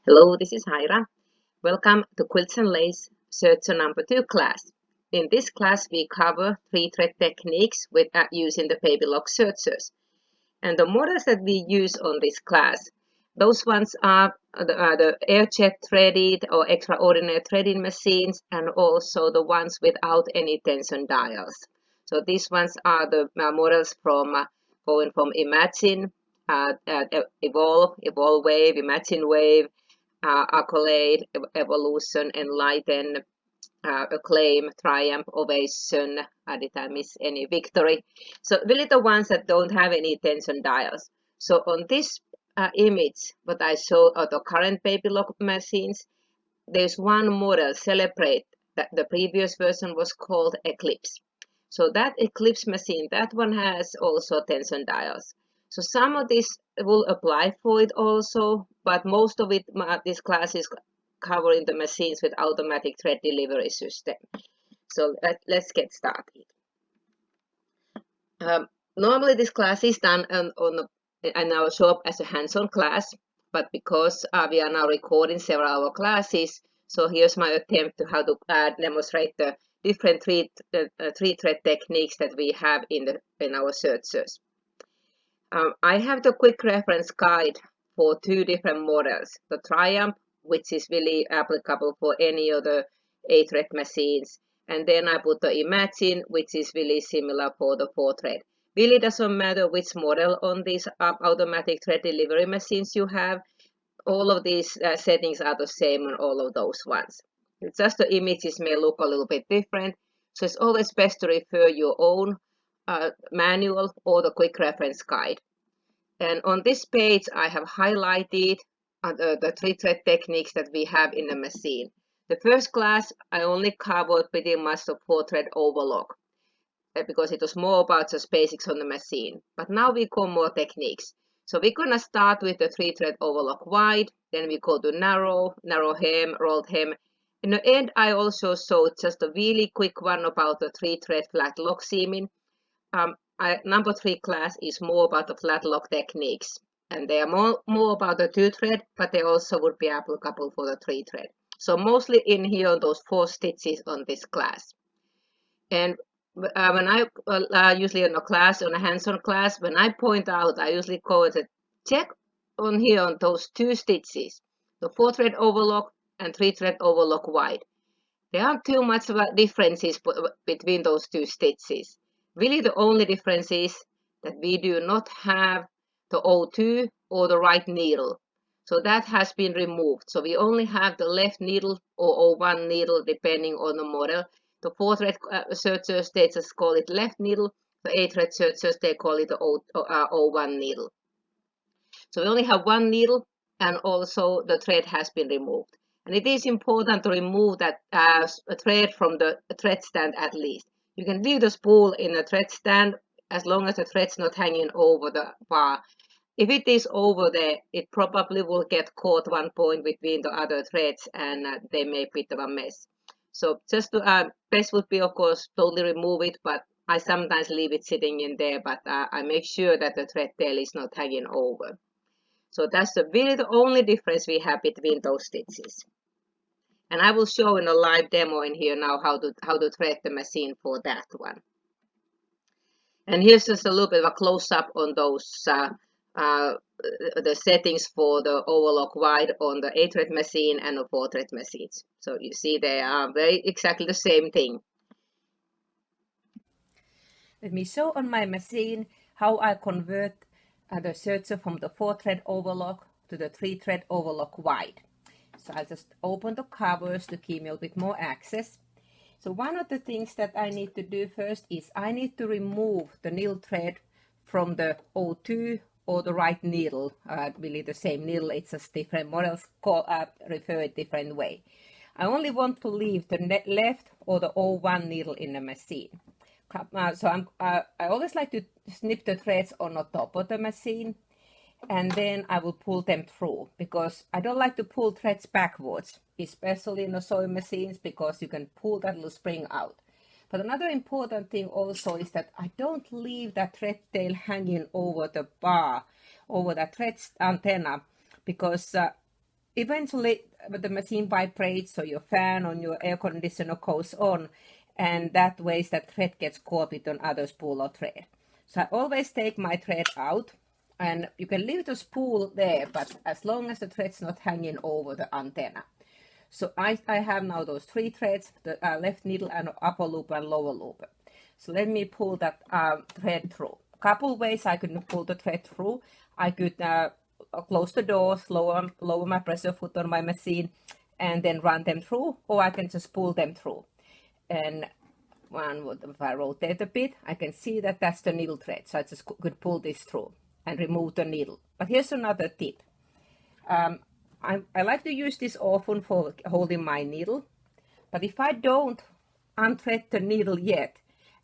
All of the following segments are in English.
Hello, this is Aira. Welcome to Quilts and Lace Serger number 2 class. In this class, we cover 3-thread techniques with using the Overlock sergers. And the models that we use on this class, those ones are the air-jet threaded or extraordinary threading machines, and also the ones without any tension dials. So these ones are the models from going from Imagine, Evolve Wave, Imagine Wave, Accolade, Evolution, Enlighten, Acclaim, Triumph, Ovation, did I miss any? Victory. So really the ones that don't have any tension dials. So on this image, what I showed are the current Overlock machines, there's one model, Celebrate, that the previous version was called Eclipse. So that Eclipse machine, that one has also tension dials. So some of this will apply for it also, but most of it, this class is covering the machines with automatic thread delivery system. So let's get started. Normally this class is done in our shop as a hands-on class, but because we are now recording several of our classes, so here's my attempt to how to demonstrate the different three-thread techniques that we have in our sergers. I have the quick reference guide for 2 different models. The Triumph, which is really applicable for any other 8-thread machines. And then I put the Imagine, which is really similar for the 4-thread. Really doesn't matter which model on these automatic thread delivery machines you have. All of these settings are the same on all of those ones. It's just the images may look a little bit different. So it's always best to refer your own manual or the quick reference guide. And on this page, I have highlighted the 3-thread techniques that we have in the machine. The first class, I only covered pretty much the 4-thread overlock because it was more about just basics on the machine. But now we go more techniques. So we're going to start with the 3-thread overlock wide, then we go to narrow hem, rolled hem. In the end, I also showed just a really quick one about the 3-thread flat lock seaming. Number 3 class is more about the flat lock techniques, and they are more about the 2-thread, but they also would be applicable for the 3-thread. So mostly in here on those 4 stitches on this class. And when I usually in a class, on a hands-on class, when I point out, I usually call it check on here on those 2 stitches, the 4-thread overlock and 3-thread overlock wide. There aren't too much differences between those 2 stitches. Really the only difference is that we do not have the O2 or the right needle. So that has been removed. So we only have the left needle or O1 needle depending on the model. The 4-thread sergers, they just call it left needle. The 8-thread sergers, they call it the O1 needle. So we only have one needle, and also the thread has been removed. And it is important to remove that thread from the thread stand at least. You can leave the spool in the thread stand as long as the thread's not hanging over the bar. If it is over there, it probably will get caught one point between the other threads, and they make a bit of a mess. So just to, best would be, of course, totally remove it, but I sometimes leave it sitting in there, but I make sure that the thread tail is not hanging over. So that's really the only difference we have between those stitches. And I will show in a live demo in here now how to thread the machine for that one. And here's just a little bit of a close-up on those the settings for the overlock wide on the 8-thread machine and the 4-thread machines. So you see they are very exactly the same thing. Let me show on my machine how I convert the serger from the 4-thread overlock to the 3-thread overlock wide. So I'll just open the covers to give me a bit more access. So one of the things that I need to do first is I need to remove the needle thread from the O2 or the right needle. Really the same needle, it's just different models refer it different way. I only want to leave the left or the O1 needle in the machine. So I always like to snip the threads on the top of the machine, and then I will pull them through, because I don't like to pull threads backwards, especially in the sewing machines, because you can pull that little spring out. But another important thing also is that I don't leave that thread tail hanging over the bar, over that thread antenna, because eventually the machine vibrates, so your fan on your air conditioner goes on, and that way that thread gets caught with on other spool or thread. So I always take my thread out, and you can leave the spool there, but as long as the thread's not hanging over the antenna. So I have now those 3 threads, the left needle and upper loop and lower loop. So let me pull that thread through. A couple ways I could pull the thread through. I could close the doors, lower my pressure foot on my machine, and then run them through, or I can just pull them through. And if I rotate a bit, I can see that that's the needle thread. So I just could pull this through and remove the needle. But here's another tip. I like to use this often for holding my needle, but if I don't unthread the needle yet,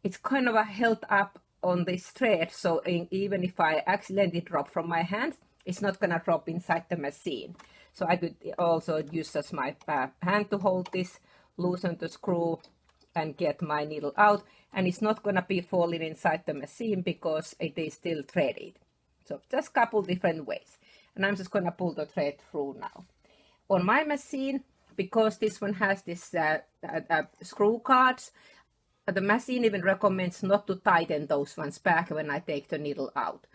it's kind of held up on this thread, so even if I accidentally drop from my hand, it's not gonna drop inside the machine. So I could also use as my hand to hold this, loosen the screw and get my needle out, and it's not gonna be falling inside the machine because it is still threaded. So just a couple different ways. And I'm just going to pull the thread through now. On my machine, because this one has this screw cards, the machine even recommends not to tighten those ones back when I take the needle out.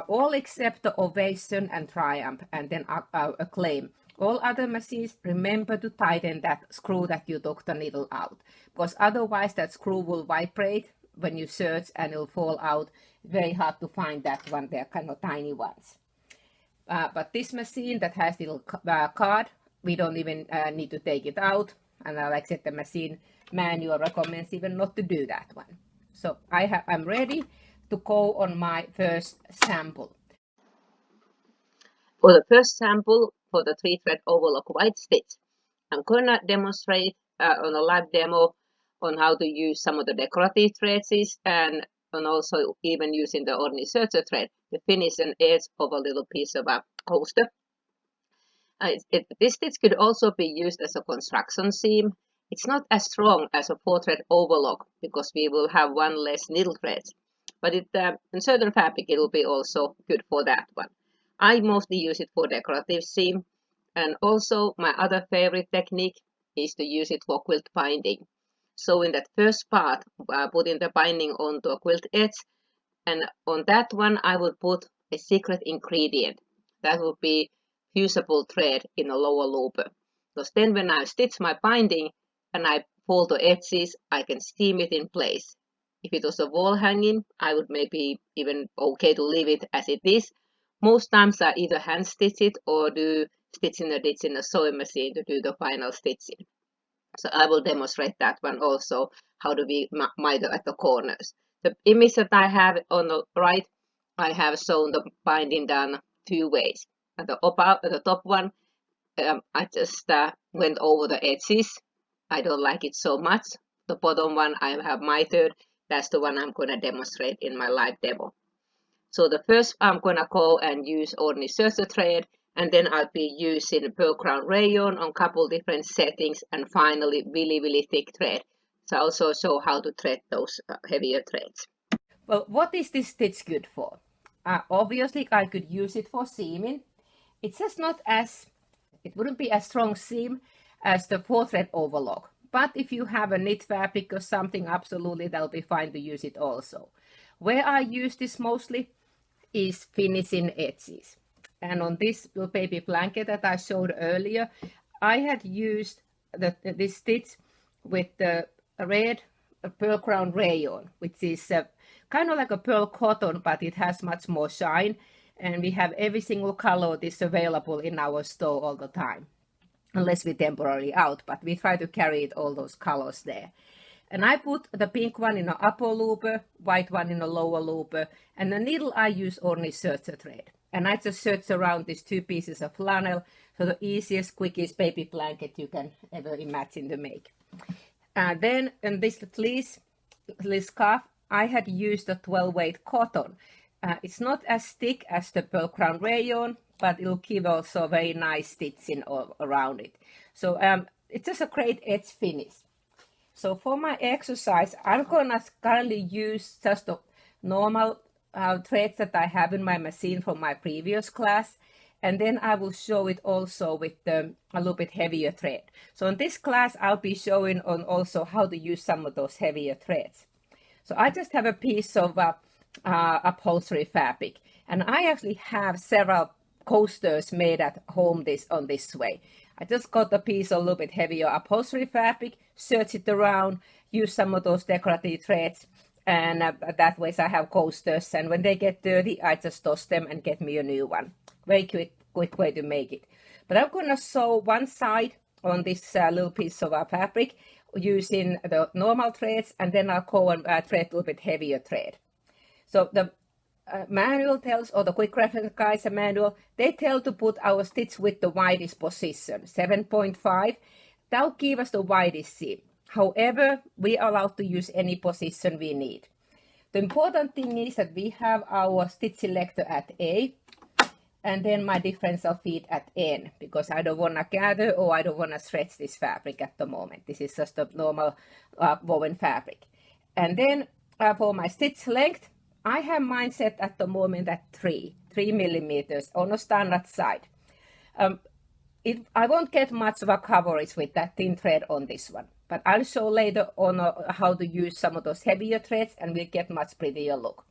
All except the Ovation and Triumph and then Acclaim. All other machines, remember to tighten that screw that you took the needle out, because otherwise that screw will vibrate when you search and it'll fall out. Very hard to find that one. They're kind of tiny ones. But this machine that has little card, we don't even need to take it out. And like I said, the machine manual recommends even not to do that one. So I'm ready to go on my first sample. For the first sample, for the 3-thread Overlock Wide stitch, I'm going to demonstrate on a live demo on how to use some of the decorative threads and also even using the ordinary serger thread to finish an edge of a little piece of a coaster. This stitch could also be used as a construction seam. It's not as strong as a 4-thread overlock because we will have one less needle thread, but in certain fabric it will be also good for that one. I mostly use it for decorative seam, and also my other favorite technique is to use it for quilt binding. So in that first part, putting the binding onto a quilt edge, and on that one I would put a secret ingredient. That would be fusible thread in a lower looper. Because then when I stitch my binding and I fold the edges, I can steam it in place. If it was a wall hanging, I would maybe even okay to leave it as it is. Most times I either hand stitch it or do stitching a ditch in a sewing machine to do the final stitching. So I will demonstrate that one also, how do we miter at the corners. The image that I have on the right, I have shown the binding done 2 ways. At the top one, I just went over the edges. I don't like it so much. The bottom one I have mitered. That's the one I'm going to demonstrate in my live demo. So the first I'm going to go and use ordinary serger thread, and then I'll be using pearl crown rayon on a couple different settings, and finally really thick thread. So I also show how to thread those heavier threads. Well, what is this stitch good for? Obviously I could use it for seaming. It's just not it wouldn't be as strong seam as the 4-thread overlock. But if you have a knit fabric or something, absolutely that'll be fine to use it also. Where I use this mostly is finishing edges. And on this little baby blanket that I showed earlier, I had used this stitch with the red pearl crown rayon, which is kind of like a pearl cotton, but it has much more shine. And we have every single color of this available in our store all the time, unless we're temporarily out, but we try to carry it all those colors there. And I put the pink one in an upper looper, white one in a lower looper, and the needle I use ordinary serger thread. And I just search around these 2 pieces of flannel, so the easiest, quickest baby blanket you can ever imagine to make. Then in this fleece scarf, I had used a 12-weight cotton. It's not as thick as the pearl crown rayon, but it'll give also very nice stitching around it. So it's just a great edge finish. So for my exercise, I'm gonna currently use just the normal threads that I have in my machine from my previous class. and then I will show it also with a little bit heavier thread. So in this class, I'll be showing on also how to use some of those heavier threads. So I just have a piece of upholstery fabric, and I actually have several coasters made at home on this way. I just got a piece of a little bit heavier upholstery fabric, search it around, use some of those decorative threads, and that way I have coasters, and when they get dirty, I just toss them and get me a new one. Very quick way to make it. But I'm gonna sew one side on this little piece of fabric using the normal threads, and then I'll go and thread a little bit heavier thread. So the manual tells, or the quick reference guides and manual, they tell to put our stitch width the widest position, 7.5. That'll give us the widest seam. However, we are allowed to use any position we need. The important thing is that we have our stitch selector at A, and then my differential feet at N, because I don't want to gather or I don't want to stretch this fabric at the moment. This is just a normal woven fabric. And then for my stitch length, I have mine set at the moment at 3 millimeters on a standard side. I won't get much of a coverage with that thin thread on this one, but I'll show later on how to use some of those heavier threads, and we'll get much prettier look.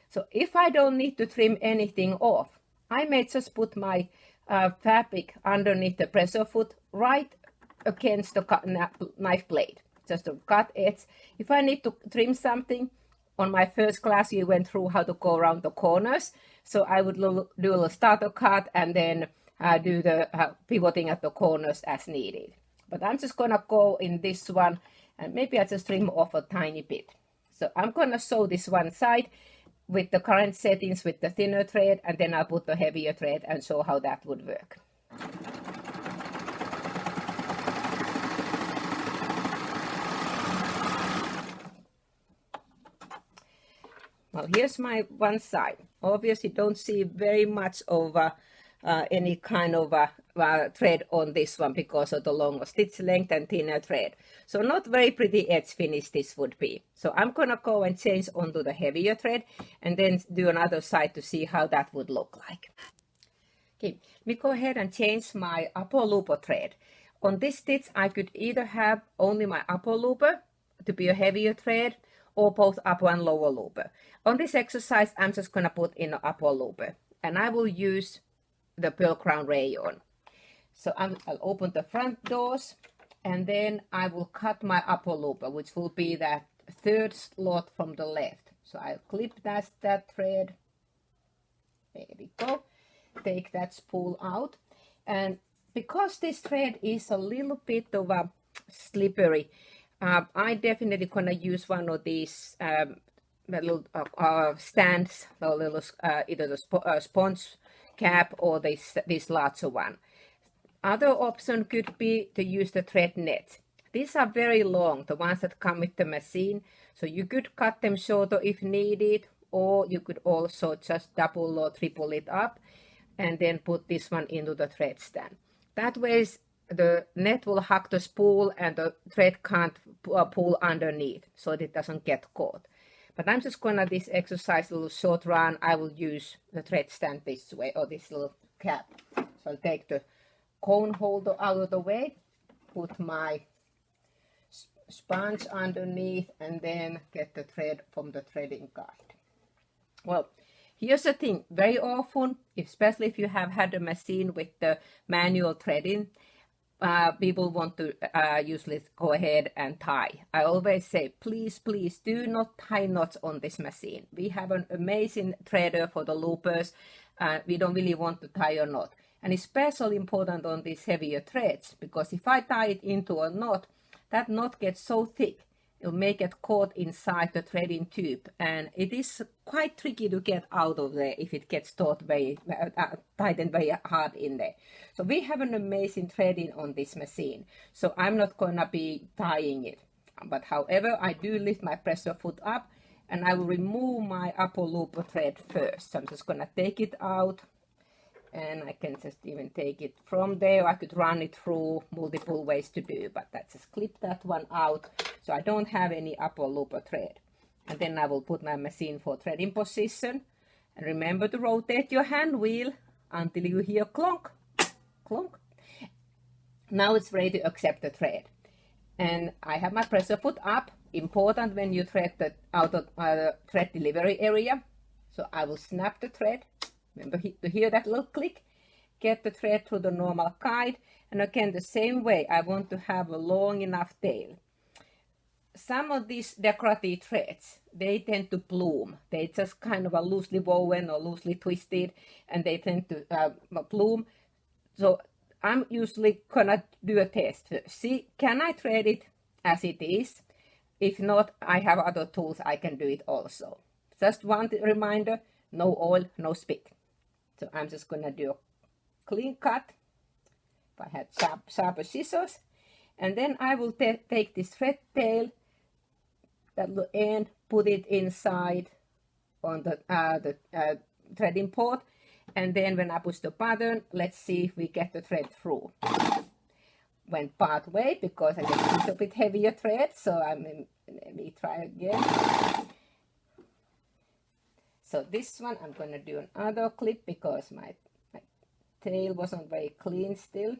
So if I don't need to trim anything off, I may just put my fabric underneath the pressure foot right against the knife blade, just a cut edge. If I need to trim something, on my first class we went through how to go around the corners, so I would do a little starter cut and then do the pivoting at the corners as needed. But I'm just gonna go in this one, and maybe I just trim off a tiny bit. So I'm gonna sew this one side with the current settings with the thinner thread, and then I'll put the heavier thread and show how that would work. Well, here's my one side. Obviously don't see very much of any kind of thread on this one because of the longer stitch length and thinner thread. So not very pretty edge finish this would be. So I'm gonna go and change onto the heavier thread and then do another side to see how that would look like. Okay, let me go ahead and change my upper looper thread. On this stitch I could either have only my upper looper to be a heavier thread, or both upper and lower looper. On this exercise I'm just gonna put in the upper looper, and I will use the pearl crown rayon. So I'll open the front doors, and then I will cut my upper looper, which will be that third slot from the left. So I'll clip that thread. There we go. Take that spool out, and because this thread is a little bit of a slippery, I definitely gonna use one of these little stands, the little either the sponge cap or this larger one. Other option could be to use the thread net. These are very long, the ones that come with the machine, so you could cut them shorter if needed, or you could also just double or triple it up and then put this one into the thread stand. That way the net will hug the spool and the thread can't pull underneath, so it doesn't get caught. But I'm just gonna, this exercise, little short run, I will use the thread stand this way, or this little cap. So I'll take the cone holder out of the way, put my sponge underneath, and then get the thread from the threading guide. Well, here's the thing, very often, especially if you have had a machine with the manual threading, people want to usually go ahead and tie. I always say, please do not tie knots on this machine. We have an amazing threader for the loopers. We don't really want to tie a knot. And it's especially important on these heavier threads, because if I tie it into a knot, that knot gets so thick, it'll make it caught inside the threading tube. And it is quite tricky to get out of there if it gets tightened very hard in there. So we have an amazing threading on this machine. So I'm not gonna be tying it. But however, I do lift my pressure foot up, and I will remove my upper looper thread first. So I'm just gonna take it out, and I can just even take it from there. I could run it through multiple ways to do, but I just clip that one out so I don't have any upper looper thread. And then I will put my machine for threading position. And remember to rotate your hand wheel until you hear clonk, clonk. Now it's ready to accept the thread. And I have my pressure foot up, important when you thread out of the thread delivery area. So I will snap the thread. Remember to hear that little click. Get the thread through the normal guide. And again, the same way, I want to have a long enough tail. Some of these decorative threads, they tend to bloom. They just kind of are loosely woven or loosely twisted, and they tend to bloom. So I'm usually gonna do a test. See, can I thread it as it is? If not, I have other tools I can do it also. Just one reminder, no oil, no spit. So I'm just gonna do a clean cut. If I had sharper scissors. And then I will take this thread tail, that little end, put it inside on the threading port. And then when I push the button, let's see if we get the thread through. Went part way because I get a little bit heavier thread. So let me try again. So this one, I'm going to do another clip because my tail wasn't very clean still.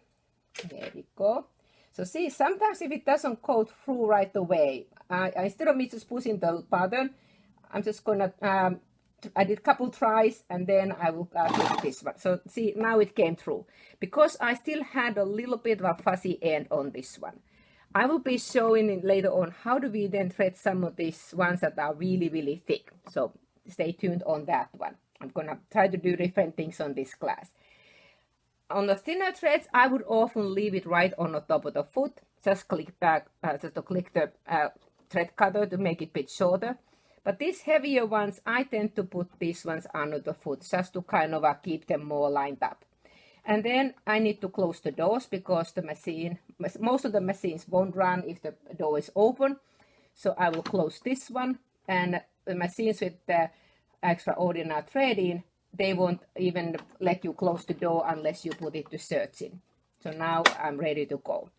There we go. So see, sometimes if it doesn't go through right away, instead of me just pushing the button, I'm just gonna, I did a couple tries and then I will click this one. So see, now it came through. Because I still had a little bit of a fuzzy end on this one. I will be showing it later on how do we then thread some of these ones that are really, really thick. So stay tuned on that one. I'm gonna try to do different things on this class. On the thinner threads, I would often leave it right on the top of the foot. Just click back, just to click the thread cutter to make it a bit shorter. But these heavier ones, I tend to put these ones under the foot just to kind of keep them more lined up. And then I need to close the doors because the machine, most of the machines won't run if the door is open. So I will close this one, and the machines with the extraordinary threading, they won't even let you close the door unless you put it to searching. So now I'm ready to go.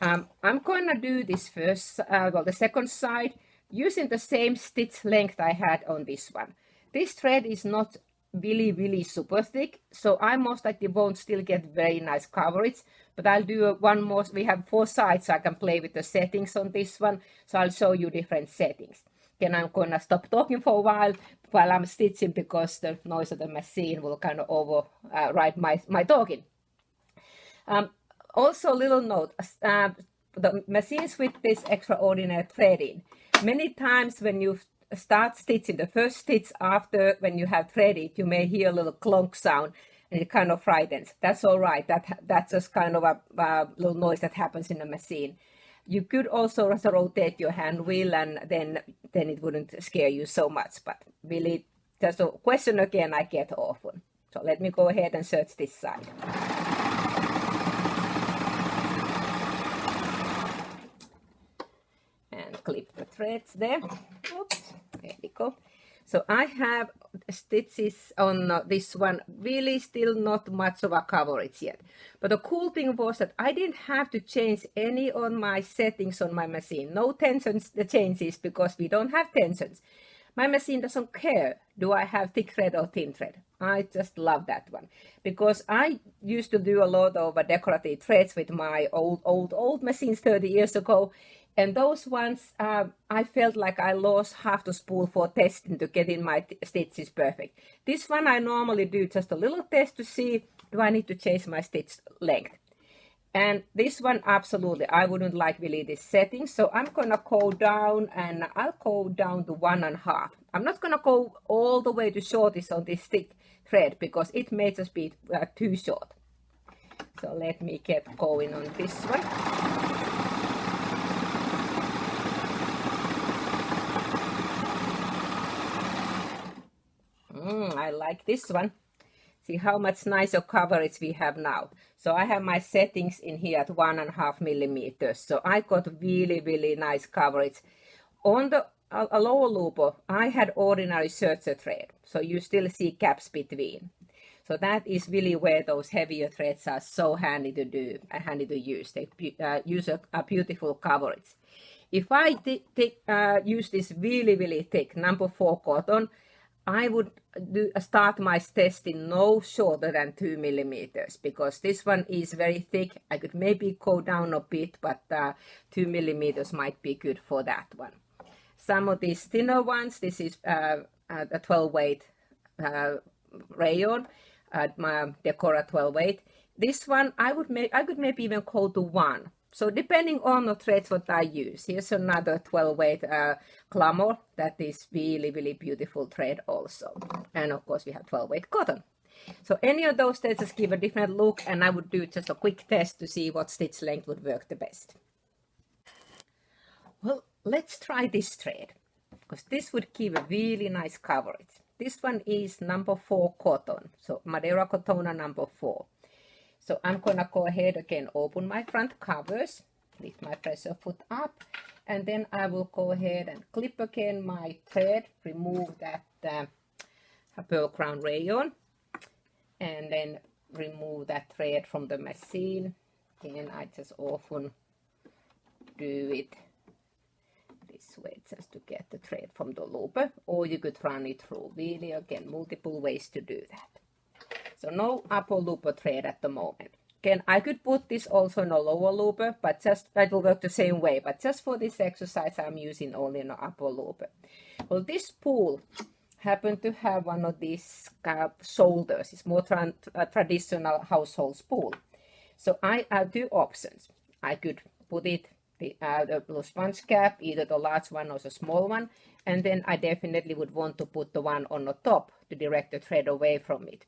I'm going to do this first, the second side, using the same stitch length I had on this one. This thread is not really super thick, so I most likely won't still get very nice coverage, but I'll do one more. We have 4 sides, so I can play with the settings on this one, so I'll show you different settings. Then I'm gonna stop talking for a while I'm stitching because the noise of the machine will kind of override my talking. Also, a little note, the machines with this extraordinary threading, many times when you start stitching, the first stitch after when you have threaded, you may hear a little clonk sound and it kind of frightens. That's all right. That's just kind of a little noise that happens in the machine. You could also rotate your hand wheel and then it wouldn't scare you so much. But really, just a question again I get often. So let me go ahead and search this side. And clip the threads there. Oops, there we go. So I have stitches on this one, really still not much of a coverage yet. But the cool thing was that I didn't have to change any on my settings on my machine. No tensions, the changes, because we don't have tensions. My machine doesn't care, do I have thick thread or thin thread? I just love that one. Because I used to do a lot of decorative threads with my old machines 30 years ago. And those ones, I felt like I lost half the spool for testing to get in my stitches perfect. This one I normally do just a little test to see, do I need to change my stitch length? And this one, absolutely, I wouldn't like really this setting. So I'm going to go down, and I'll go down to 1.5. I'm not going to go all the way to shortest on this thick thread because it may just be too short. So let me get going on this one. I like this one. See how much nicer coverage we have now. So I have my settings in here at 1.5 millimeters. So I got really nice coverage. On the lower looper, I had ordinary serger thread. So you still see gaps between. So that is really where those heavier threads are so handy to do and handy to use. They use a beautiful coverage. If I use this really thick number 4 cotton, I would start my testing no shorter than 2 millimeters, because this one is very thick. I could maybe go down a bit, but 2 millimeters might be good for that one. Some of these thinner ones, this is a 12 weight rayon, my Decora 12 weight. This one I could maybe even go to 1. So depending on the threads what I use. Here's another 12 weight clamor. That is really, really beautiful thread also. And of course we have 12 weight cotton. So any of those threads just give a different look, and I would do just a quick test to see what stitch length would work the best. Well, let's try this thread, because this would give a really nice coverage. This one is number 4 cotton, so Madeira Cotona number 4. So I'm gonna go ahead again, open my front covers, lift my pressure foot up, and then I will go ahead and clip again my thread, remove that pearl crown rayon, and then remove that thread from the machine. Again, I just often do it this way just to get the thread from the looper, or you could run it through. Really, again, multiple ways to do that. So no upper looper thread at the moment. Again, I could put this also in a lower looper, but just that will work the same way. But just for this exercise, I'm using only an upper looper. Well, this spool happened to have one of these shoulders. It's more traditional household spool. So I have 2 options. I could put it the little sponge cap, either the large one or the small one, and then I definitely would want to put the one on the top to direct the thread away from it.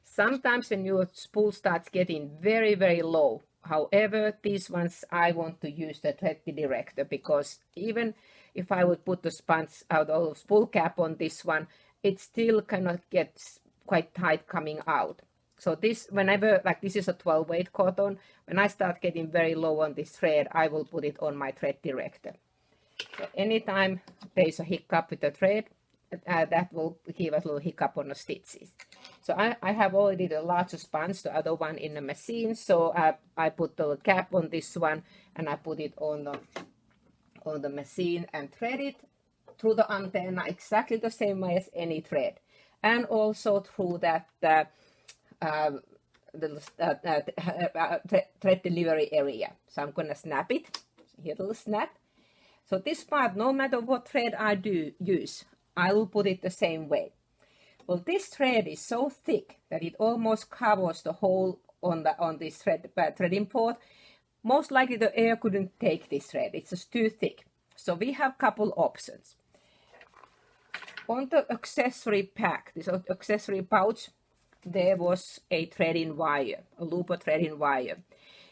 Sometimes when your spool starts getting very, very low, however, these ones I want to use the thread director, because even if I would put the sponge out of spool cap on this one, it still kind of gets quite tight coming out. So this, whenever, like this is a 12 weight cotton, when I start getting very low on this thread, I will put it on my thread director. So anytime there's a hiccup with the thread, that will give us a little hiccup on the stitches. So I have already the larger sponge, the other one in the machine. So I put the cap on this one, and I put it on the machine and thread it through the antenna exactly the same way as any thread, and also through that thread delivery area. So I'm gonna snap it. Here, little snap. So this part, no matter what thread I do use, I will put it the same way. Well, this thread is so thick that it almost covers the hole on this threading port. Most likely the air couldn't take this thread. It's just too thick. So we have couple options. On the accessory pack, this accessory pouch, there was a threading wire, a looper threading wire.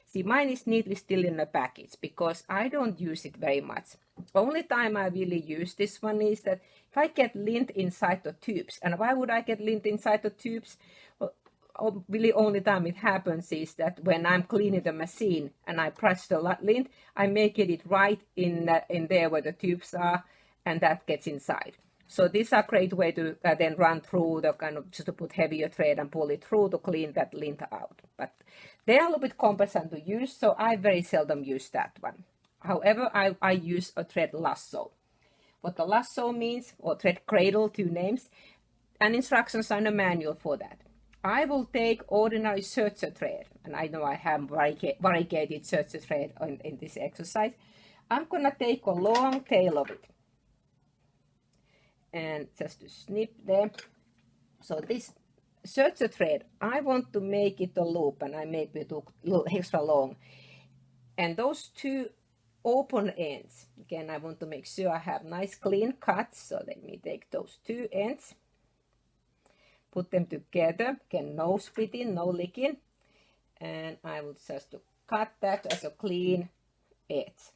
See, mine is neatly still in the package because I don't use it very much. Only time I really use this one is that if I get lint inside the tubes. And why would I get lint inside the tubes? Well, really only time it happens is that when I'm cleaning the machine and I press the lint, I make it right in there where the tubes are, and that gets inside. So these are a great way to then run through the kind of, just to put heavier thread and pull it through to clean that lint out. But they are a little bit cumbersome to use, so I very seldom use that one. However, I use a thread lasso. What the lasso means, or thread cradle, 2 names, and instructions and a manual for that. I will take ordinary serger thread, and I know I have variegated serger thread in this exercise. I'm gonna take a long tail of it, and just to snip there. So this serger thread, I want to make it a loop, and I maybe it a little extra long. And those 2 open ends, again, I want to make sure I have nice clean cuts. So let me take those 2 ends, put them together. Again, no splitting, no licking, and I will just to cut that as a clean edge.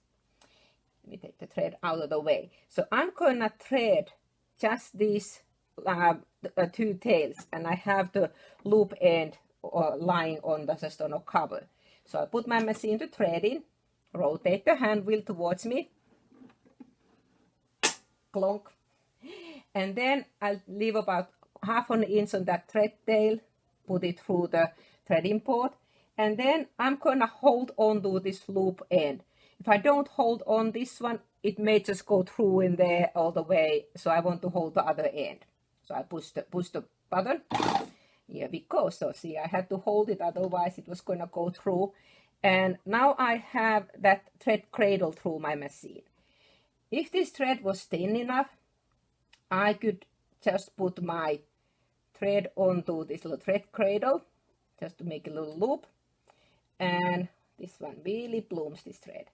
Let me take the thread out of the way. So I'm gonna thread just these 2 tails, and I have the loop end lying on just on a cover. So I put my machine to threading, rotate the hand wheel towards me, clonk, and then I'll leave about half an inch on that thread tail, put it through the threading port, and then I'm gonna hold on to this loop end. If I don't hold on this one, it may just go through in there all the way, so I want to hold the other end. So I push the button. Here we go. So see, I had to hold it, otherwise it was going to go through. And now I have that thread cradle through my machine. If this thread was thin enough, I could just put my thread onto this little thread cradle, just to make a little loop. And this one really blooms, this thread.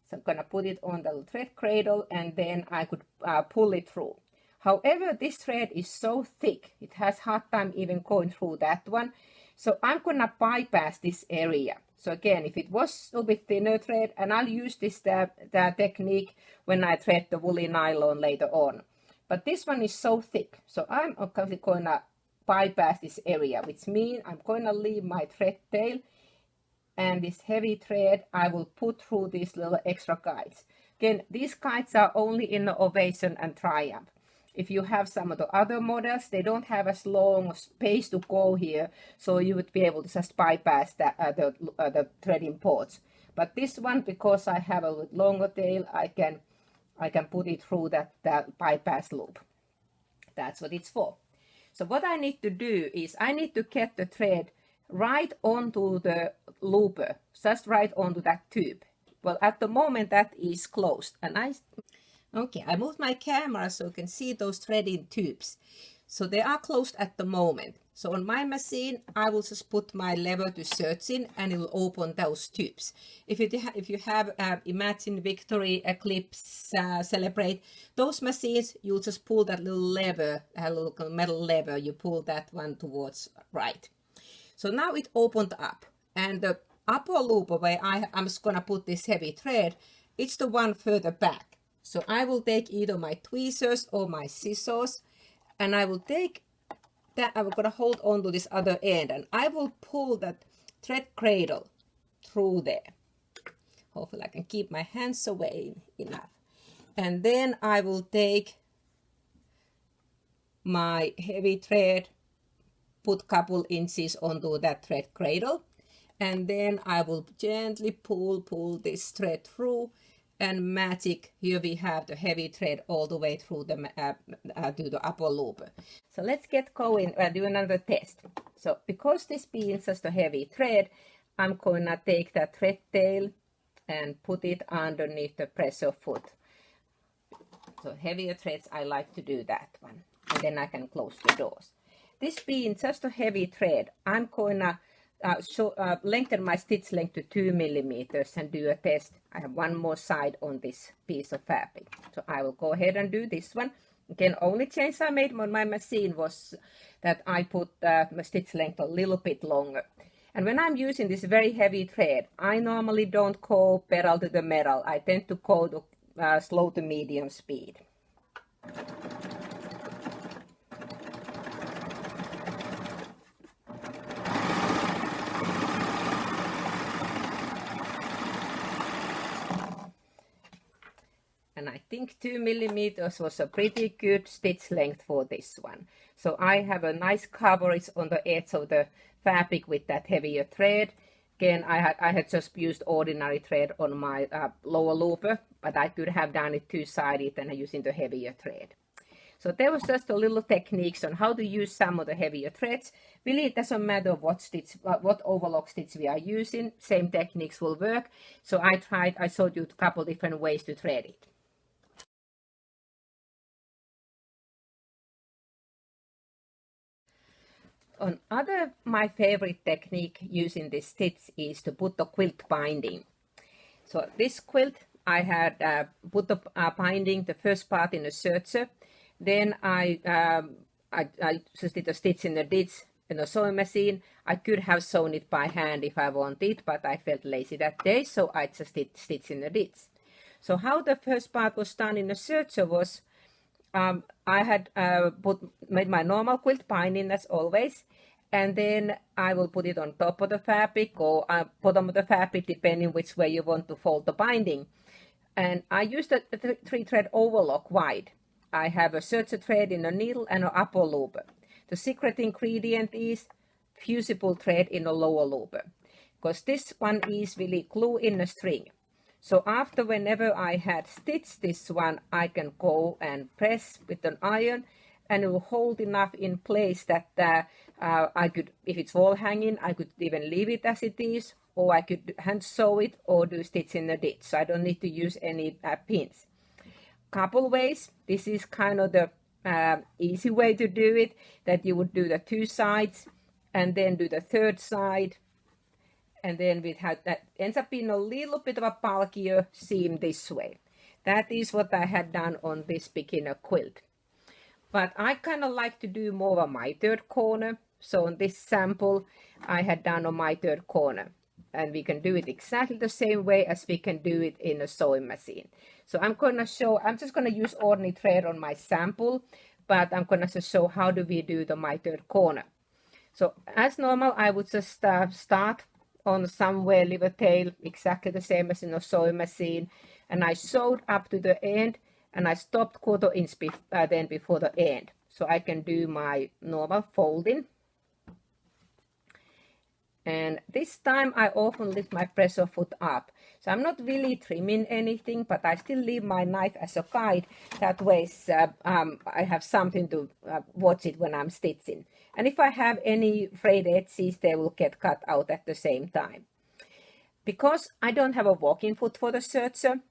So I'm gonna put it on the little thread cradle, and then I could pull it through. However, this thread is so thick, it has hard time even going through that one. So I'm gonna bypass this area. So again, if it was a little bit thinner thread, and I'll use this technique when I thread the woolly nylon later on. But this one is so thick, so I'm actually gonna bypass this area, which means I'm gonna leave my thread tail, and this heavy thread I will put through these little extra guides. Again, these guides are only in the Ovation and Triumph. If you have some of the other models, they don't have as long space to go here, so you would be able to just bypass the threading ports. But this one, because I have a longer tail, I can put it through that bypass loop. That's what it's for. So what I need to do is I need to get the thread right onto the looper, just right onto that tube. Well, at the moment that is closed, and I moved my camera so you can see those threading tubes. So they are closed at the moment. So on my machine, I will just put my lever to Serging, and it will open those tubes. If you have Imagine, Victory, Eclipse, Celebrate, those machines, you just pull that little lever, a little metal lever, you pull that one towards right. So now it opened up, and the upper looper where I'm just gonna put this heavy thread, it's the one further back. So I will take either my tweezers or my scissors, and I will take that, I'm gonna hold on to this other end, and I will pull that thread cradle through there. Hopefully I can keep my hands away enough. And then I will take my heavy thread, put couple inches onto that thread cradle, and then I will gently pull this thread through, and magic, here we have the heavy thread all the way through to the upper looper. So let's get going and do another test. So because this being just a heavy thread, I'm gonna take that thread tail and put it underneath the pressure foot. So heavier threads, I like to do that one, and then I can close the doors. This being just a heavy thread, I'm gonna lengthen my stitch length to 2 millimeters and do a test. I have one more side on this piece of fabric, so I will go ahead and do this one. Again, only change I made on my machine was that I put my stitch length a little bit longer. And when I'm using this very heavy thread, I normally don't go pedal to the metal. I tend to go to slow to medium speed. And I think 2 millimeters was a pretty good stitch length for this one. So I have a nice coverage on the edge of the fabric with that heavier thread. Again, I had just used ordinary thread on my lower looper, but I could have done it two-sided and using the heavier thread. So there was just a little techniques on how to use some of the heavier threads. Really, it doesn't matter what overlock stitch we are using, same techniques will work. So I showed you a couple different ways to thread it. My favorite technique using this stitch is to put the quilt binding. So this quilt, I had put the binding, the first part in the serger. Then I just did a stitch in the ditch in the sewing machine. I could have sewn it by hand if I wanted, but I felt lazy that day, so I just did stitch in the ditch. So how the first part was done in the serger was, I had made my normal quilt binding as always, and then I will put it on top of the fabric or bottom of the fabric, depending which way you want to fold the binding. And I used a 3-thread overlock wide. I have a serger thread in the needle and an upper looper. The secret ingredient is fusible thread in the lower looper, because this one is really glue in the string. So after whenever I had stitched this one, I can go and press with an iron, and it will hold enough in place that I could, if it's wall hanging, I could even leave it as it is, or I could hand sew it or do stitch in the ditch. So I don't need to use any pins. Couple ways. This is kind of the easy way to do it, that you would do the 2 sides and then do the 3rd side, and then we have that ends up being a little bit of a bulkier seam this way. That is what I had done on this beginner quilt. But I kind of like to do more of a mitered corner. So on this sample, I had done a mitered corner. And we can do it exactly the same way as we can do it in a sewing machine. So I'm just going to use ordinary thread on my sample, but I'm going to just show how do we do the mitered corner. So as normal, I would just start on somewhere liver tail, exactly the same as in a sewing machine. And I sewed up to the end, and I stopped 1/4 inch then before the end. So I can do my normal folding. And this time I often lift my pressure foot up. So I'm not really trimming anything, but I still leave my knife as a guide. That way I have something to watch it when I'm stitching. And if I have any frayed edges, they will get cut out at the same time. Because I don't have a walking foot for the serger,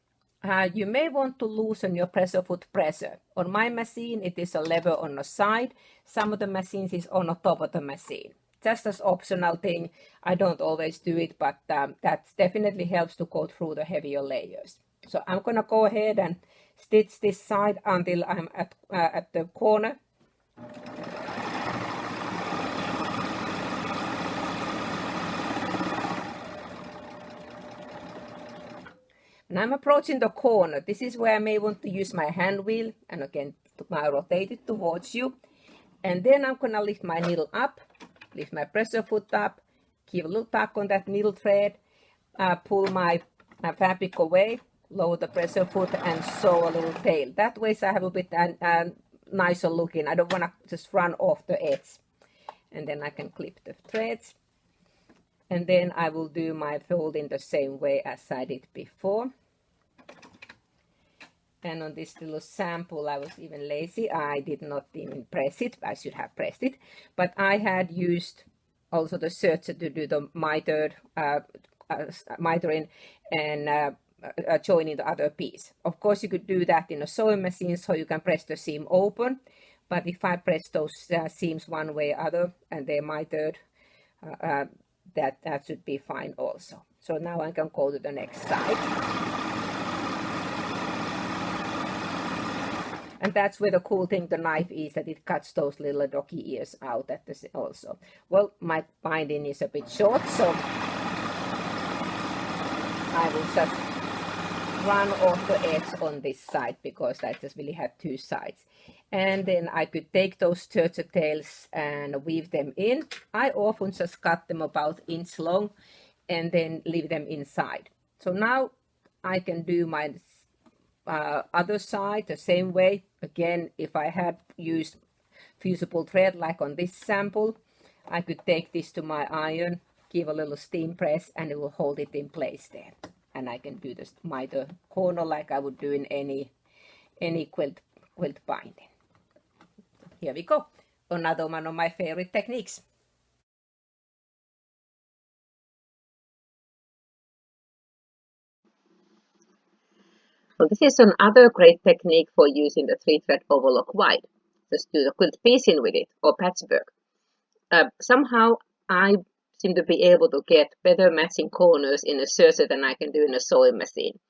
you may want to loosen your pressure foot pressure. On my machine, it is a lever on the side. Some of the machines is on the top of the machine. Just as optional thing, I don't always do it, but that definitely helps to go through the heavier layers. So I'm going to go ahead and stitch this side until I'm at the corner. And I'm approaching the corner. This is where I may want to use my hand wheel, and again, I rotate it towards you. And then I'm going to lift my needle up, lift my pressure foot up, give a little tug on that needle thread, pull my fabric away, lower the pressure foot, and sew a little tail. That way so I have a bit nicer looking. I don't want to just run off the edge. And then I can clip the threads. And then I will do my folding the same way as I did before. And on this little sample, I was even lazy. I did not even press it. I should have pressed it. But I had used also the serger to do the mitering and joining the other piece. Of course, you could do that in a sewing machine, so you can press the seam open. But if I press those seams one way or other and they're mitered, that should be fine also. So now I can go to the next side. And that's where the cool thing, the knife is, that it cuts those little doggy ears out at the also. Well, my binding is a bit short, so I will just run off the edge on this side because I just really have 2 sides. And then I could take those serger tails and weave them in. I often just cut them about 1 inch long and then leave them inside. So now I can do my other side the same way. Again, if I had used fusible thread like on this sample, I could take this to my iron, give a little steam press, and it will hold it in place there. And I can do this miter corner like I would do in any quilt binding. Here we go. Another one of my favorite techniques. So this is another great technique for using the 3-thread overlock wide. Just do the quilt piecing with it or patchwork. Somehow I seem to be able to get better matching corners in a serger than I can do in a sewing machine.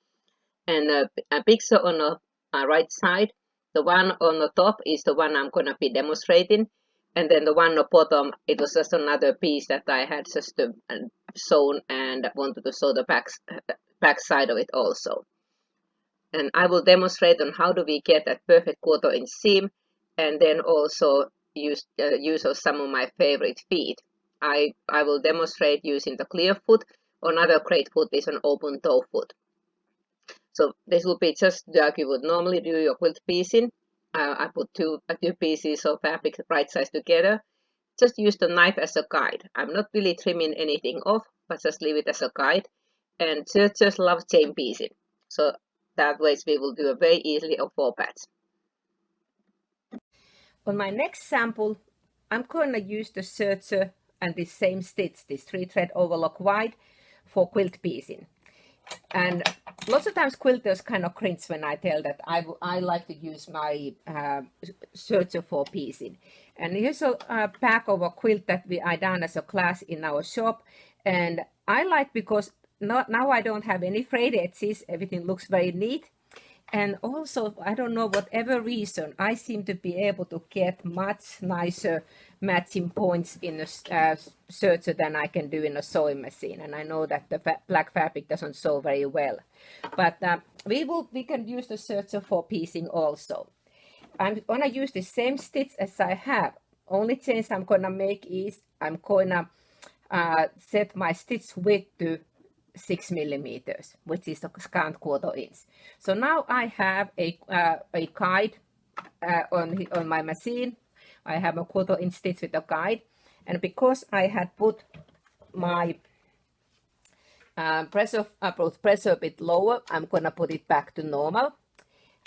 And a picture on the right side, the one on the top is the one I'm going to be demonstrating. And then the one on the bottom, it was just another piece that I had just sewn and wanted to sew the back side of it also. And I will demonstrate on how do we get that perfect 1/4 inch seam, and then also use of some of my favorite feet. I will demonstrate using the clear foot. Another great foot is an open toe foot. So this will be just like you would normally do your quilt piecing. I put two pieces of fabric right sides together. Just use the knife as a guide. I'm not really trimming anything off, but just leave it as a guide. And just love chain piecing. So that way we will do it very easily on 4 pads. On my next sample, I'm going to use the serger and this same stitch, this 3-thread overlock wide, for quilt piecing. And lots of times quilters kind of cringe when I tell that I like to use my serger for piecing. And here's a pack of a quilt that I done as a class in our shop. And I like because now I don't have any frayed edges. Everything looks very neat. And also, I don't know, whatever reason, I seem to be able to get much nicer matching points in a serger than I can do in a sewing machine. And I know that the black fabric doesn't sew very well. But we can use the serger for piecing also. I'm going to use the same stitch as I have. Only change I'm going to make is I'm going to set my stitch width to 6 millimeters, which is the scant 1/4 inch. So now I have a guide on my machine. I have a 1/4 inch stitch with a guide, and because I had put my pressure a bit lower, I'm gonna put it back to normal.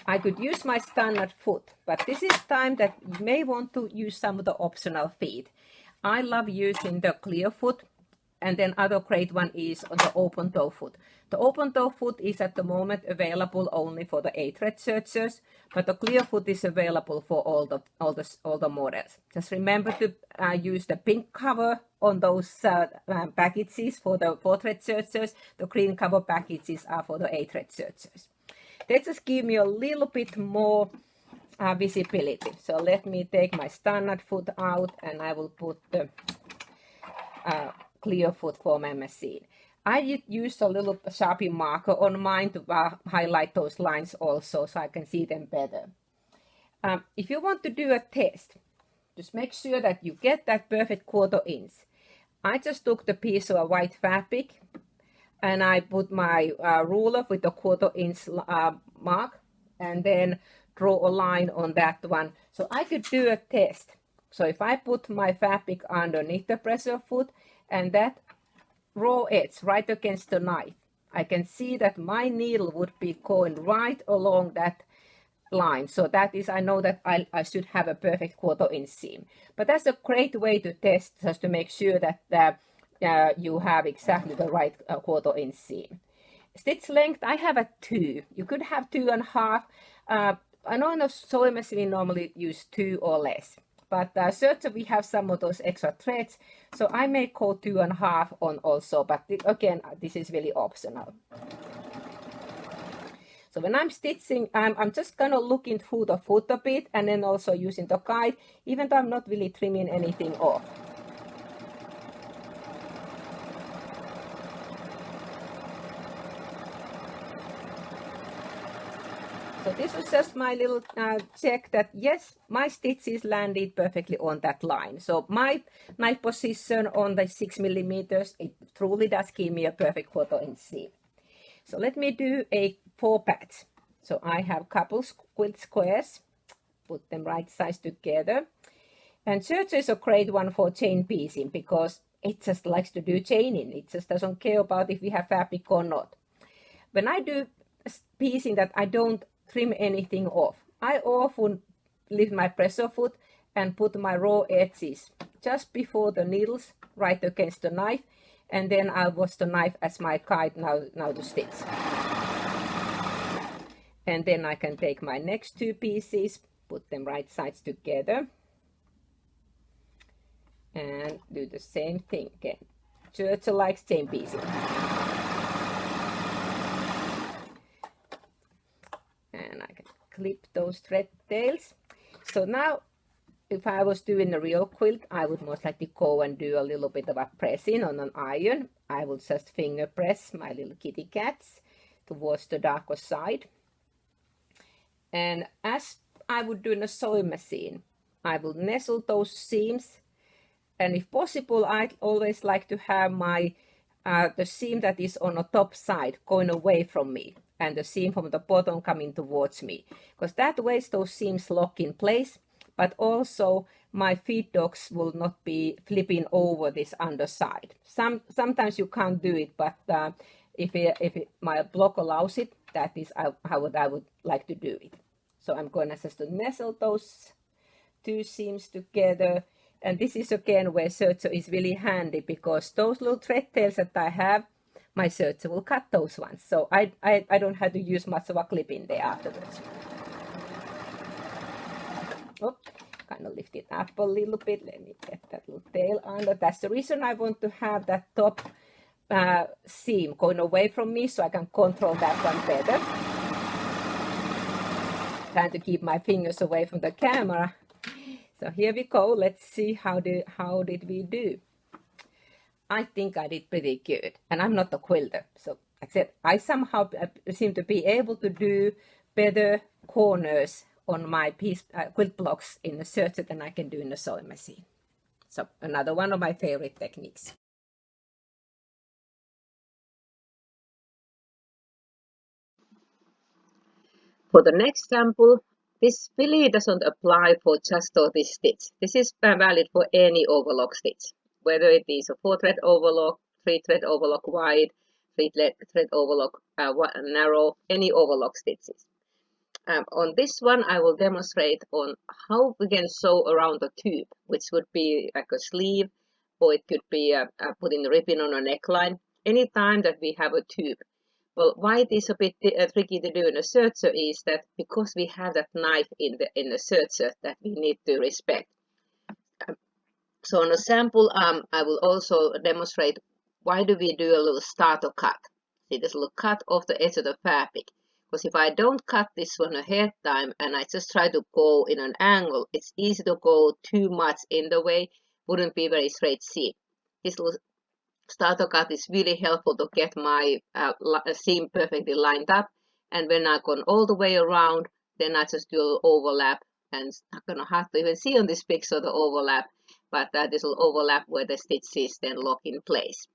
I could use my standard foot, but this is time that you may want to use some of the optional feet. I love using the clear foot. And then other great one is on the open toe foot. The open toe foot is at the moment available only for the 8-thread sergers, but the clear foot is available for all the models. Just remember to use the pink cover on those packages for the 4-thread sergers. The green cover packages are for the 8-thread sergers. They just give me a little bit more visibility. So let me take my standard foot out, and I will put the clear foot for my machine. I used a little Sharpie marker on mine to highlight those lines also so I can see them better. If you want to do a test, just make sure that you get that perfect 1/4 inch. I just took the piece of white fabric and I put my ruler with the 1/4 inch mark and then draw a line on that one. So I could do a test. So if I put my fabric underneath the pressure foot and that raw edge right against the knife, I can see that my needle would be going right along that line. So that is, I know that I should have a perfect 1/4 inch seam. But that's a great way to test, just to make sure that you have exactly the right 1/4 inch seam. Stitch length, I have a 2. You could have 2.5. I know in a sewing machine we normally use 2 or less. But certainly we have some of those extra threads, so I may go 2.5 on also, but again, this is really optional. So when I'm stitching, I'm just kind of looking through the foot a bit and then also using the guide, even though I'm not really trimming anything off. So this was just my little check that yes, my stitches landed perfectly on that line. So my knife position on the 6 millimeters, it truly does give me a perfect 1/4 inch seam. So let me do a 4 patch. So I have couple quilt squares, put them right sides together. And serger is a great one for chain piecing because it just likes to do chaining. It just doesn't care about if we have fabric or not. When I do piecing that I don't trim anything off, I often leave my pressure foot and put my raw edges just before the needles right against the knife, and then I'll wash the knife as my guide now to stitch. And then I can take my next 2 pieces, put them right sides together, and do the same thing again. Serger likes chain piecing. And I can clip those thread tails. So now, if I was doing a real quilt, I would most likely go and do a little bit of a pressing on an iron. I will just finger press my little kitty cats towards the darker side. And as I would do in a sewing machine, I will nestle those seams. And if possible, I always like to have my the seam that is on the top side going away from me, and the seam from the bottom coming towards me, because that way those seams lock in place, but also my feed dogs will not be flipping over this underside. Sometimes you can't do it, but if my block allows it, that is how I would like to do it. So I'm going to just nestle those two seams together. And this is again where serger is really handy, because those little thread tails that I have, my serger will cut those ones. So I don't have to use much of a clip in there afterwards. Oh, kind of lift it up a little bit. Let me get that little tail under. That's the reason I want to have that top seam going away from me, so I can control that one better. Trying to keep my fingers away from the camera. So here we go. Let's see how did we do. I think I did pretty good, and I'm not a quilter, so like I said, I somehow seem to be able to do better corners on my quilt blocks in the serger than I can do in the sewing machine. So another one of my favorite techniques. For the next sample, this really doesn't apply for just this stitch. This is valid for any overlock stitch, whether it is a 4-thread overlock, 3-thread overlock wide, 3-thread overlock narrow, any overlock stitches. On this one, I will demonstrate on how we can sew around the tube, which would be like a sleeve, or it could be putting a ribbon on a neckline. Anytime that we have a tube. Well, why it is a bit tricky to do in a serger is that because we have that knife in the serger that we need to respect. So on a sample, I will also demonstrate why do we do a little starter cut. See this little cut off the edge of the fabric. Because if I don't cut this one ahead time and I just try to go in an angle, it's easy to go too much in the way, wouldn't be very straight seam. This little starter cut is really helpful to get my seam perfectly lined up, and when I've gone all the way around, then I just do a little overlap, and it's not going to have to even see on this picture the overlap, but this will overlap where the stitches then lock in place.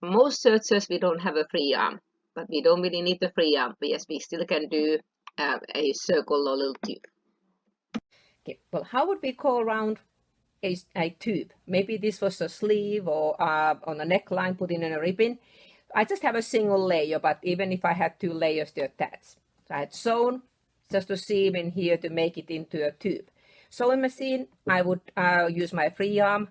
Most sergers we don't have a free arm, but we don't really need the free arm. Yes, we still can do a circle or little tube. Okay, well, how would we go around a tube? Maybe this was a sleeve or on a neckline, put in a ribbon. I just have a single layer, but even if I had 2 layers to attach. So I had sewn just a seam in here to make it into a tube. Sewing machine, I would use my free arm.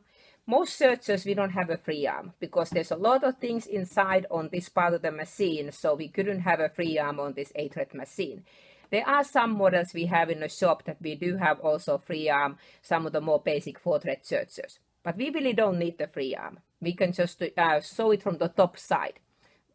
Most sergers we don't have a free arm because there's a lot of things inside on this part of the machine, so we couldn't have a free arm on this 8-thread machine. There are some models we have in the shop that we do have also free arm, some of the more basic 4-thread sergers. But we really don't need the free arm. We can just sew it from the top side.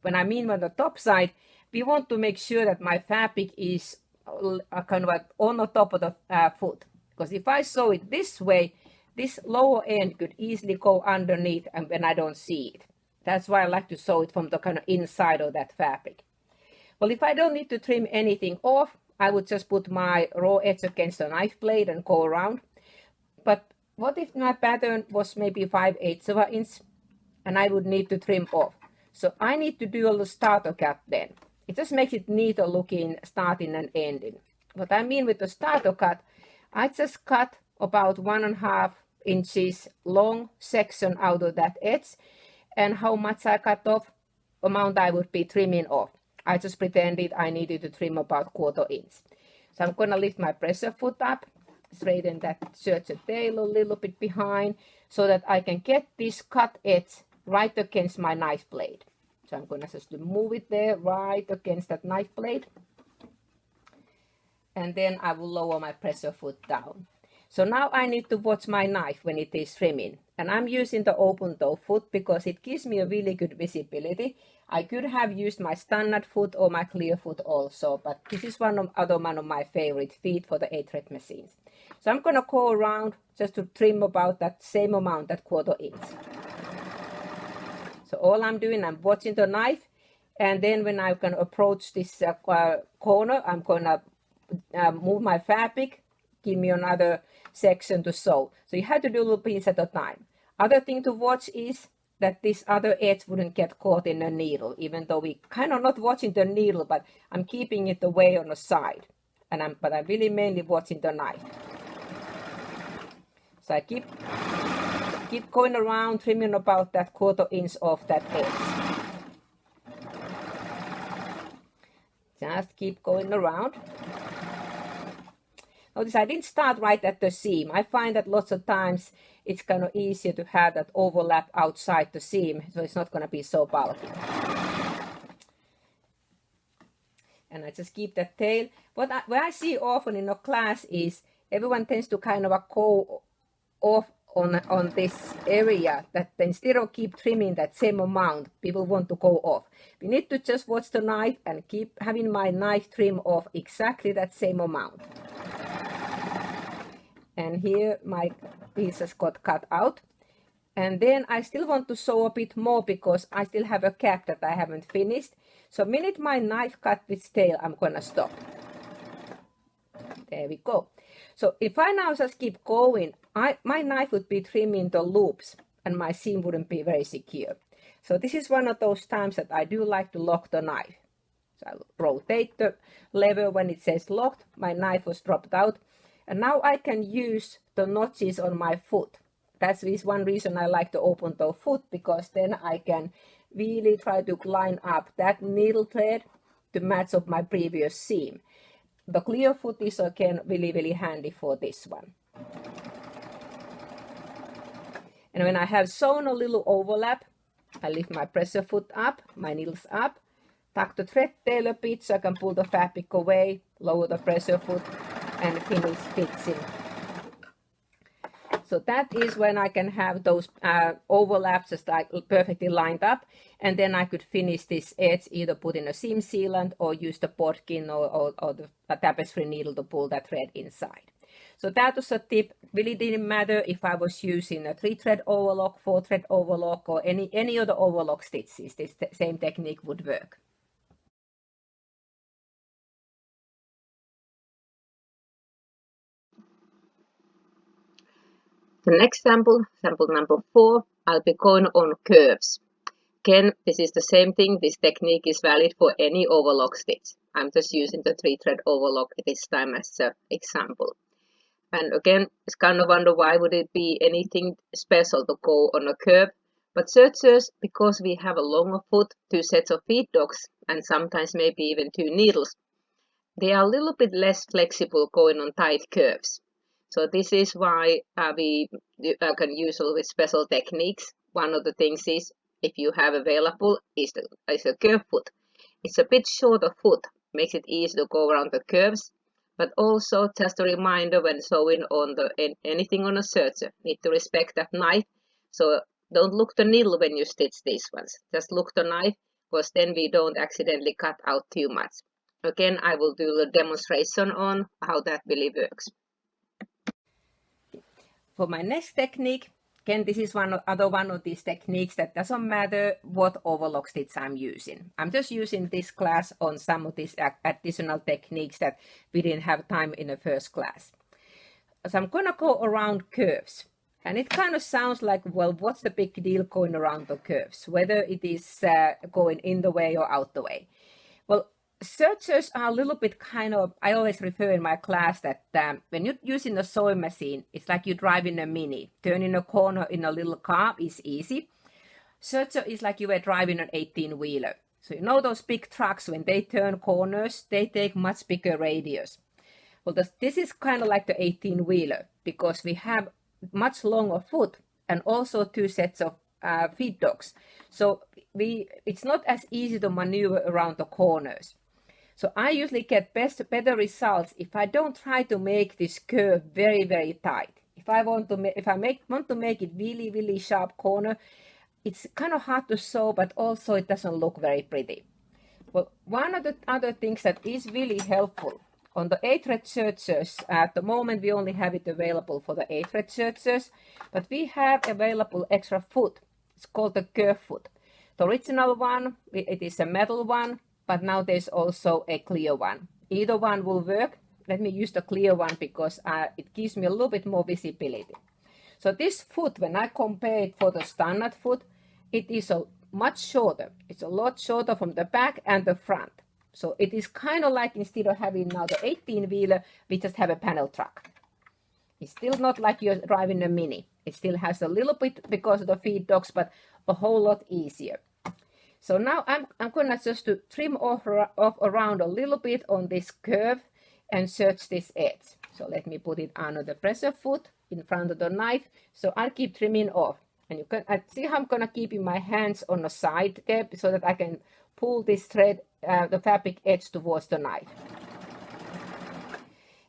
When I mean on the top side, we want to make sure that my fabric is kind of on the top of the foot. Because if I sew it this way, this lower end could easily go underneath and when I don't see it. That's why I like to sew it from the kind of inside of that fabric. Well, if I don't need to trim anything off, I would just put my raw edge against the knife blade and go around. But what if my pattern was maybe 5/8 of an inch and I would need to trim off? So I need to do a little starter cut then. It just makes it neater looking starting and ending. What I mean with the starter cut, I just cut about 1.5 inches long section out of that edge, and how much I cut off, amount I would be trimming off. I just pretended I needed to trim about 1/4 inch. So I'm going to lift my pressure foot up, straighten that serger tail a little bit behind so that I can get this cut edge right against my knife blade. So I'm going to just move it there right against that knife blade. And then I will lower my pressure foot down. So now I need to watch my knife when it is trimming. And I'm using the open toe foot because it gives me a really good visibility. I could have used my standard foot or my clear foot also, but this is one of my favorite feet for the 8-thread machines. So I'm going to go around just to trim about that same amount, that 1/4 inch. So all I'm doing, I'm watching the knife, and then when I can approach this corner, I'm going to move my fabric, give me another section to sew. So you have to do a little piece at a time. Other thing to watch is that this other edge wouldn't get caught in the needle, even though we kind of not watching the needle, but I'm keeping it away on the side. But I'm really mainly watching the knife. So I keep going around, trimming about that 1/4 inch off that edge. Just keep going around. Notice I didn't start right at the seam. I find that lots of times it's kind of easier to have that overlap outside the seam, so it's not going to be so bulky. And I just keep that tail. What I see often in a class is everyone tends to kind of go off on this area, that instead of keep trimming that same amount, people want to go off. We need to just watch the knife and keep having my knife trim off exactly that same amount. And here my pieces got cut out. And then I still want to sew a bit more because I still have a cap that I haven't finished. So minute my knife cut its tail, I'm gonna stop. There we go. So if I now just keep going, my knife would be trimming the loops and my seam wouldn't be very secure. So this is one of those times that I do like to lock the knife. So I'll rotate the lever when it says locked, my knife was dropped out. And now I can use the notches on my foot. That's one reason I like to open the foot, because then I can really try to line up that needle thread to match up my previous seam. The clear foot is again really handy for this one. And when I have sewn a little overlap, I lift my pressure foot up, my needles up, tuck the thread tail a bit so I can pull the fabric away, lower the pressure foot, and finish stitching. So that is when I can have those overlaps just like perfectly lined up, and then I could finish this edge, either put in a seam sealant or use the bodkin or the tapestry needle to pull that thread inside. So that was a tip. Really didn't matter if I was using a 3-thread overlock, 4-thread overlock, or any other overlock stitches. This same technique would work. The next sample number 4, I'll be going on curves. Again, this is the same thing. This technique is valid for any overlock stitch. I'm just using the 3-thread overlock this time as an example. And again, it's kind of wonder why would it be anything special to go on a curve. But sergers, because we have a longer foot, 2 sets of feed dogs, and sometimes maybe even 2 needles, they are a little bit less flexible going on tight curves. So this is why we can use a little bit special techniques. One of the things is, if you have available, is a curve foot. It's a bit shorter foot, makes it easy to go around the curves. But also, just a reminder when sewing on anything on a serger, need to respect that knife. So don't look the needle when you stitch these ones. Just look the knife, because then we don't accidentally cut out too much. Again, I will do the demonstration on how that really works. For my next technique, again, this is one of these techniques that doesn't matter what overlock stitch I'm using. I'm just using this class on some of these additional techniques that we didn't have time in the first class. So I'm gonna go around curves. And it kind of sounds like, well, what's the big deal going around the curves? Whether it is going in the way or out the way. Well, sergers are a little bit kind of, I always refer in my class that when you're using a sewing machine, it's like you're driving a Mini. Turning a corner in a little car is easy. Serger is like you were driving an 18-wheeler. So you know those big trucks, when they turn corners, they take much bigger radius. Well, this is kind of like the 18-wheeler, because we have much longer foot and also 2 sets of feed dogs. So it's not as easy to maneuver around the corners. So I usually get better results if I don't try to make this curve very tight. If I want to make it really sharp corner, it's kind of hard to sew, but also it doesn't look very pretty. Well, one of the other things that is really helpful on the 8-thread sergers, at the moment we only have it available for the 8-thread sergers, but we have available extra foot. It's called the curve foot. The original one, it is a metal one, but now there's also a clear one. Either one will work. Let me use the clear one because it gives me a little bit more visibility. So this foot, when I compare it for the standard foot, it is much shorter. It's a lot shorter from the back and the front. So it is kind of like, instead of having now the 18-wheeler, we just have a panel truck. It's still not like you're driving a Mini. It still has a little bit because of the feed dogs, but a whole lot easier. So now I'm going to just trim off around a little bit on this curve and serge this edge. So let me put it under the pressure foot in front of the knife. So I'll keep trimming off. And you can see how I'm gonna keep my hands on the side there so that I can pull this thread, the fabric edge towards the knife.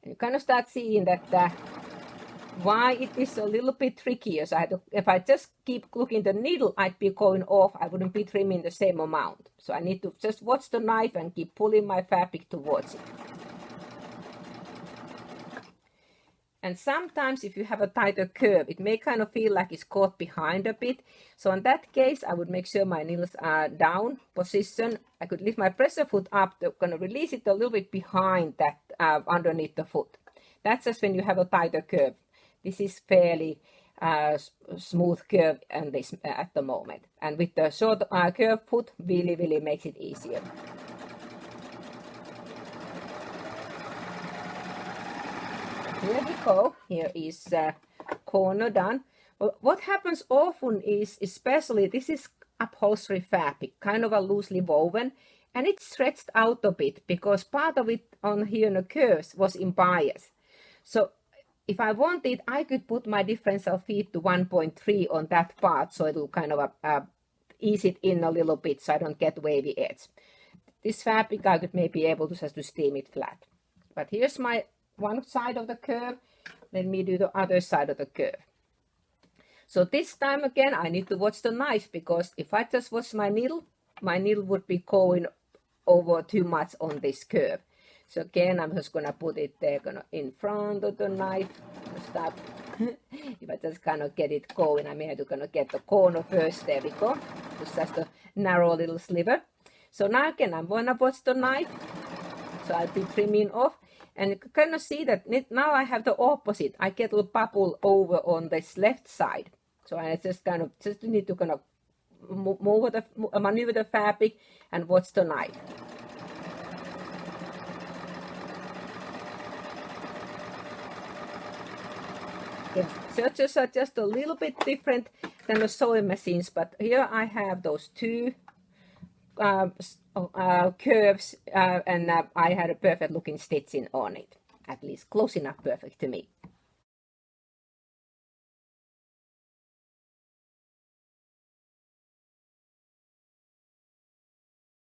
And you kind of start seeing that why it is a little bit trickier. So if I just keep looking the needle, I'd be going off. I wouldn't be trimming the same amount. So I need to just watch the knife and keep pulling my fabric towards it. And sometimes if you have a tighter curve, it may kind of feel like it's caught behind a bit. So in that case, I would make sure my needles are down position. I could lift my pressure foot up, to kind of release it a little bit behind that, underneath the foot. That's just when you have a tighter curve. This is fairly smooth curve and this at the moment. And with the short curve foot, really makes it easier. Here we go. Here is corner done. Well, what happens often is, especially this is upholstery fabric, kind of a loosely woven, and it's stretched out a bit because part of it on here in the curves was in bias. So if I wanted, I could put my differential feet to 1.3 on that part, so it will kind of ease it in a little bit so I don't get wavy edge. This fabric I could maybe be able to just to steam it flat. But here's my one side of the curve. Let me do the other side of the curve. So this time again, I need to watch the knife, because if I just watch my needle would be going over too much on this curve. So again, I'm just gonna put it there, in front of the knife. Stop. If I just kind of get it going, I may have to get the corner first. There we go. It's just a narrow little sliver. So now again, I'm gonna watch the knife. So I'll be trimming off. And you can kind of see that now I have the opposite. I get a little bubble over on this left side. So I just need to kind of maneuver the fabric and watch the knife. Okay. Sergers are just a little bit different than the sewing machines, but here I have those two curves, and I had a perfect looking stitching on it, at least close enough perfect to me.